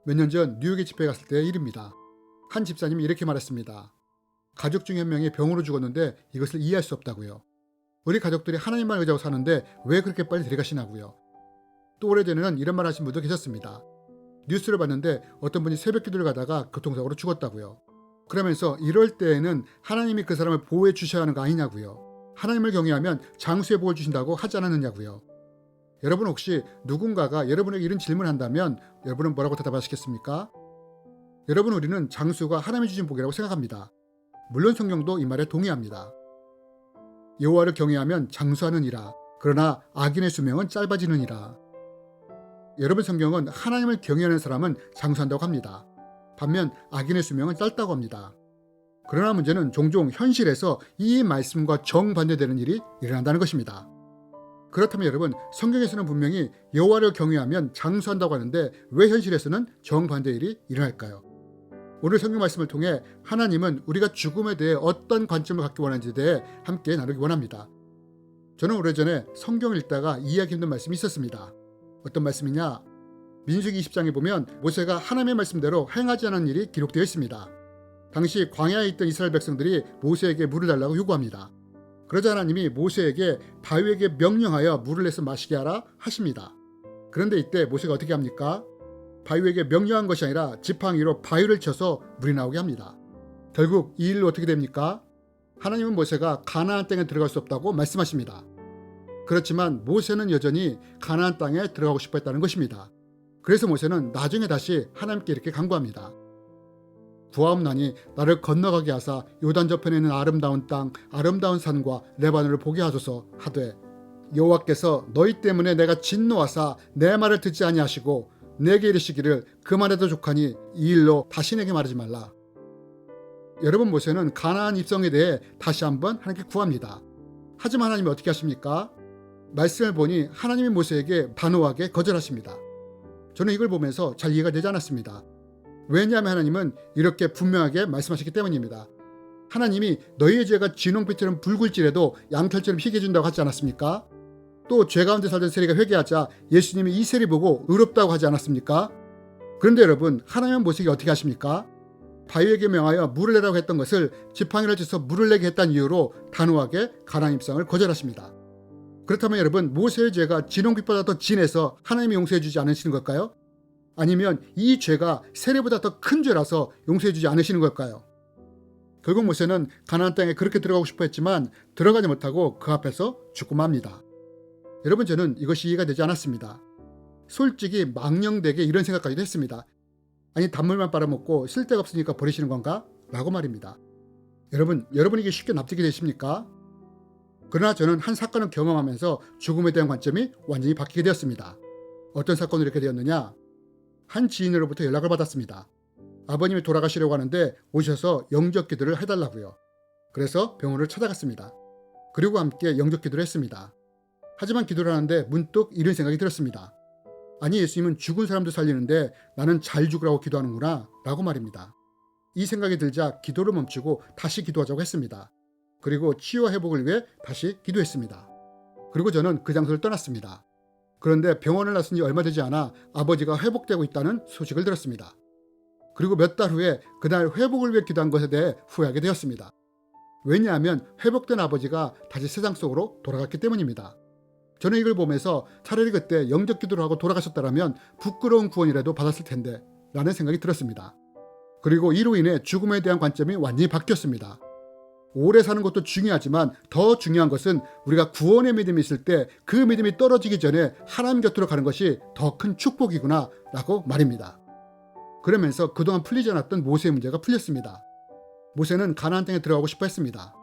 몇 년 전 뉴욕에 집회에 갔을 때의 일입니다. 한 집사님이 이렇게 말했습니다. 가족 중에 한 명이 병으로 죽었는데 이것을 이해할 수 없다고요. 우리 가족들이 하나님만 의지하고 사는데 왜 그렇게 빨리 데려가시나고요. 또 오래전에는 이런 말 하신 분도 계셨습니다. 뉴스를 봤는데 어떤 분이 새벽 기도를 가다가 교통사고로 죽었다고요. 그러면서 이럴 때에는 하나님이 그 사람을 보호해 주셔야 하는 거 아니냐고요. 하나님을 경외하면 장수의 복을 주신다고 하지 않았느냐고요. 여러분 혹시 누군가가 여러분에게 이런 질문을 한다면 여러분은 뭐라고 대답하시겠습니까? 여러분, 우리는 장수가 하나님이 주신 복이라고 생각합니다. 물론 성경도 이 말에 동의합니다. 여호와를 경외하면 장수하느니라. 그러나 악인의 수명은 짧아지느니라. 여러분, 성경은 하나님을 경외하는 사람은 장수한다고 합니다. 반면 악인의 수명은 짧다고 합니다. 그러나 문제는 종종 현실에서 이 말씀과 정반대되는 일이 일어난다는 것입니다. 그렇다면 여러분, 성경에서는 분명히 여호와를 경외하면 장수한다고 하는데 왜 현실에서는 정반대의 일이 일어날까요? 오늘 성경 말씀을 통해 하나님은 우리가 죽음에 대해 어떤 관점을 갖기 원하는지에 대해 함께 나누기 원합니다. 저는 오래전에 성경을 읽다가 이해하기 힘든 말씀이 있었습니다. 어떤 말씀이냐? 민수기 20장에 보면 모세가 하나님의 말씀대로 행하지 않은 일이 기록되어 있습니다. 당시 광야에 있던 이스라엘 백성들이 모세에게 물을 달라고 요구합니다. 그러자 하나님이 모세에게 바위에게 명령하여 물을 내서 마시게 하라 하십니다. 그런데 이때 모세가 어떻게 합니까? 바위에게 명령한 것이 아니라 지팡이로 바위를 쳐서 물이 나오게 합니다. 결국 이 일로 어떻게 됩니까? 하나님은 모세가 가나안 땅에 들어갈 수 없다고 말씀하십니다. 그렇지만 모세는 여전히 가나안 땅에 들어가고 싶어 했다는 것입니다. 그래서 모세는 나중에 다시 하나님께 이렇게 간구합니다. 구하옵나니 나를 건너가게 하사 요단 저편에 있는 아름다운 땅, 아름다운 산과 레바논을 보게 하소서 하되 여호와께서 너희 때문에 내가 진노하사 내 말을 듣지 아니하시고 내게 이르시기를 그만해도 족하니 이 일로 다시 내게 말하지 말라. 여러분, 모세는 가나안 입성에 대해 다시 한번 하나님께 구합니다. 하지만 하나님이 어떻게 하십니까? 말씀을 보니 하나님이 모세에게 단호하게 거절하십니다. 저는 이걸 보면서 잘 이해가 되지 않았습니다. 왜냐하면 하나님은 이렇게 분명하게 말씀하셨기 때문입니다. 하나님이 너희의 죄가 진홍빛처럼 붉을지라도 양털처럼 희게 준다고 하지 않았습니까? 또 죄 가운데 살던 세리가 회개하자 예수님이 이 세리 보고 의롭다고 하지 않았습니까? 그런데 여러분, 하나님은 모세에게 어떻게 하십니까? 바위에게 명하여 물을 내라고 했던 것을 지팡이를 쳐서 물을 내게 했다는 이유로 단호하게 가나안 입성을 거절하십니다. 그렇다면 여러분, 모세의 죄가 진홍빛보다 더 진해서 하나님이 용서해 주지 않으시는 걸까요? 아니면 이 죄가 세리보다 더 큰 죄라서 용서해 주지 않으시는 걸까요? 결국 모세는 가나안 땅에 그렇게 들어가고 싶어 했지만 들어가지 못하고 그 앞에서 죽고 맙니다. 여러분, 저는 이것이 이해가 되지 않았습니다. 솔직히 망령되게 이런 생각까지도 했습니다. 아니, 단물만 빨아먹고 쓸데가 없으니까 버리시는 건가? 라고 말입니다. 여러분 이게 쉽게 납득이 되십니까? 그러나 저는 한 사건을 경험하면서 죽음에 대한 관점이 완전히 바뀌게 되었습니다. 어떤 사건으로 이렇게 되었느냐? 한 지인으로부터 연락을 받았습니다. 아버님이 돌아가시려고 하는데 오셔서 영접 기도를 해달라고요. 그래서 병원을 찾아갔습니다. 그리고 함께 영접 기도를 했습니다. 하지만 기도를 하는데 문득 이런 생각이 들었습니다. 아니, 예수님은 죽은 사람도 살리는데 나는 잘 죽으라고 기도하는구나 라고 말입니다. 이 생각이 들자 기도를 멈추고 다시 기도하자고 했습니다. 그리고 치유와 회복을 위해 다시 기도했습니다. 그리고 저는 그 장소를 떠났습니다. 그런데 병원을 나선 지 얼마 되지 않아 아버지가 회복되고 있다는 소식을 들었습니다. 그리고 몇 달 후에 그날 회복을 위해 기도한 것에 대해 후회하게 되었습니다. 왜냐하면 회복된 아버지가 다시 세상 속으로 돌아갔기 때문입니다. 저는 이걸 보면서 차라리 그때 영접 기도를 하고 돌아가셨다면 부끄러운 구원이라도 받았을 텐데 라는 생각이 들었습니다. 그리고 이로 인해 죽음에 대한 관점이 완전히 바뀌었습니다. 오래 사는 것도 중요하지만 더 중요한 것은 우리가 구원의 믿음이 있을 때 그 믿음이 떨어지기 전에 하나님 곁으로 가는 것이 더 큰 축복이구나 라고 말입니다. 그러면서 그동안 풀리지 않았던 모세의 문제가 풀렸습니다. 모세는 가나안 땅에 들어가고 싶어 했습니다.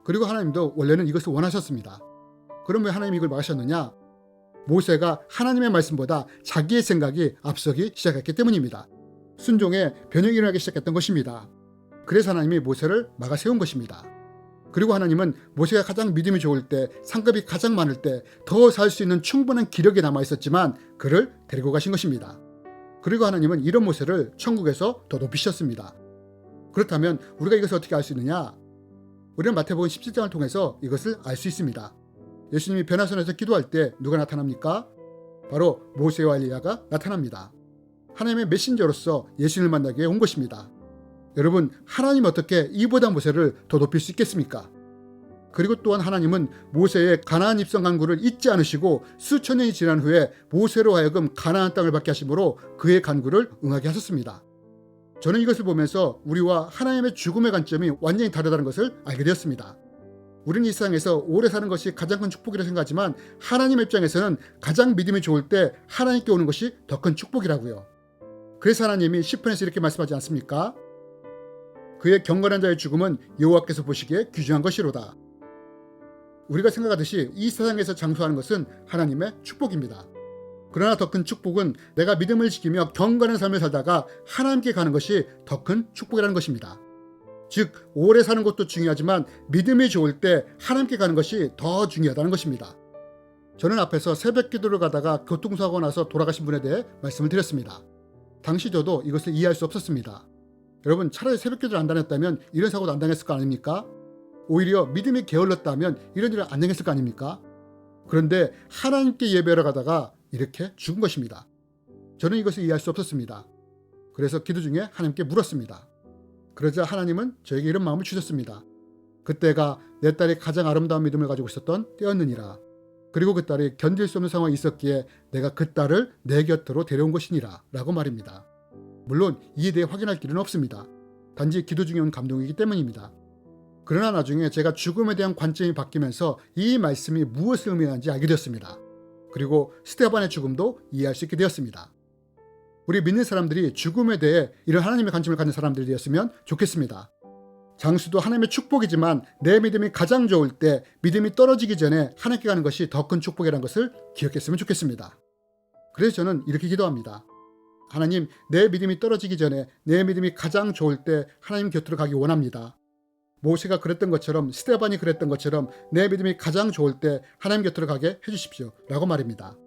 그리고 하나님도 원래는 이것을 원하셨습니다. 그럼 왜 하나님이 이걸 막으셨느냐? 모세가 하나님의 말씀보다 자기의 생각이 앞서기 시작했기 때문입니다. 순종에 변형이 일어나기 시작했던 것입니다. 그래서 하나님이 모세를 막아 세운 것입니다. 그리고 하나님은 모세가 가장 믿음이 좋을 때, 상급이 가장 많을 때 더 살 수 있는 충분한 기력이 남아 있었지만 그를 데리고 가신 것입니다. 그리고 하나님은 이런 모세를 천국에서 더 높이셨습니다. 그렇다면 우리가 이것을 어떻게 알 수 있느냐? 우리는 마태복음 17장을 통해서 이것을 알 수 있습니다. 예수님이 변화선에서 기도할 때 누가 나타납니까? 바로 모세와 엘리야가 나타납니다. 하나님의 메신저로서 예수님을 만나기 위해 온 것입니다. 여러분, 하나님 어떻게 이보다 모세를 더 높일 수 있겠습니까? 그리고 또한 하나님은 모세의 가나안 입성 간구를 잊지 않으시고 수천 년이 지난 후에 모세로 하여금 가나안 땅을 받게 하심으로 그의 간구를 응하게 하셨습니다. 저는 이것을 보면서 우리와 하나님의 죽음의 관점이 완전히 다르다는 것을 알게 되었습니다. 우리는 이 세상에서 오래 사는 것이 가장 큰 축복이라고 생각하지만 하나님의 입장에서는 가장 믿음이 좋을 때 하나님께 오는 것이 더 큰 축복이라고요. 그래서 하나님이 시편에서 이렇게 말씀하지 않습니까? 그의 경건한 자의 죽음은 여호와께서 보시기에 귀중한 것이로다. 우리가 생각하듯이 이 세상에서 장수하는 것은 하나님의 축복입니다. 그러나 더 큰 축복은 내가 믿음을 지키며 경건한 삶을 살다가 하나님께 가는 것이 더 큰 축복이라는 것입니다. 즉 오래 사는 것도 중요하지만 믿음이 좋을 때 하나님께 가는 것이 더 중요하다는 것입니다. 저는 앞에서 새벽 기도를 가다가 교통사고가 나서 돌아가신 분에 대해 말씀을 드렸습니다. 당시 저도 이것을 이해할 수 없었습니다. 여러분, 차라리 새벽 기도를 안 다녔다면 이런 사고도 안 당했을 거 아닙니까? 오히려 믿음이 게을렀다면 이런 일을 안 당했을 거 아닙니까? 그런데 하나님께 예배하러 가다가 이렇게 죽은 것입니다. 저는 이것을 이해할 수 없었습니다. 그래서 기도 중에 하나님께 물었습니다. 그러자 하나님은 저에게 이런 마음을 주셨습니다. 그때가 내 딸이 가장 아름다운 믿음을 가지고 있었던 때였느니라. 그리고 그 딸이 견딜 수 없는 상황이 있었기에 내가 그 딸을 내 곁으로 데려온 것이니라 라고 말입니다. 물론 이에 대해 확인할 길은 없습니다. 단지 기도 중에 온 감동이기 때문입니다. 그러나 나중에 제가 죽음에 대한 관점이 바뀌면서 이 말씀이 무엇을 의미하는지 알게 되었습니다. 그리고 스데반의 죽음도 이해할 수 있게 되었습니다. 우리 믿는 사람들이 죽음에 대해 이런 하나님의 관점을 갖는 사람들이 되었으면 좋겠습니다. 장수도 하나님의 축복이지만 내 믿음이 가장 좋을 때 믿음이 떨어지기 전에 하나님께 가는 것이 더 큰 축복이라는 것을 기억했으면 좋겠습니다. 그래서 저는 이렇게 기도합니다. 하나님, 내 믿음이 떨어지기 전에 내 믿음이 가장 좋을 때 하나님 곁으로 가기 원합니다. 모세가 그랬던 것처럼 스데반이 그랬던 것처럼 내 믿음이 가장 좋을 때 하나님 곁으로 가게 해주십시오 라고 말입니다.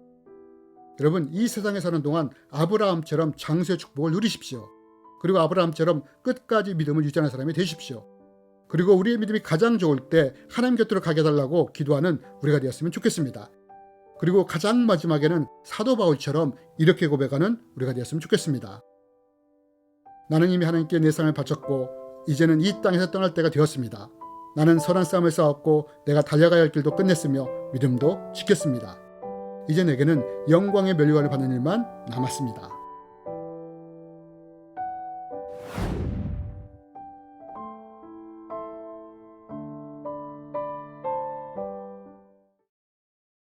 여러분, 이 세상에 사는 동안 아브라함처럼 장수의 축복을 누리십시오. 그리고 아브라함처럼 끝까지 믿음을 유지하는 사람이 되십시오. 그리고 우리의 믿음이 가장 좋을 때 하나님 곁으로 가게 해달라고 기도하는 우리가 되었으면 좋겠습니다. 그리고 가장 마지막에는 사도 바울처럼 이렇게 고백하는 우리가 되었으면 좋겠습니다. 나는 이미 하나님께 내 삶을 바쳤고 이제는 이 땅에서 떠날 때가 되었습니다. 나는 선한 싸움을 싸웠고 내가 달려가야 할 길도 끝냈으며 믿음도 지켰습니다. 이제 내게는 영광의 면류관을 받는 일만 남았습니다.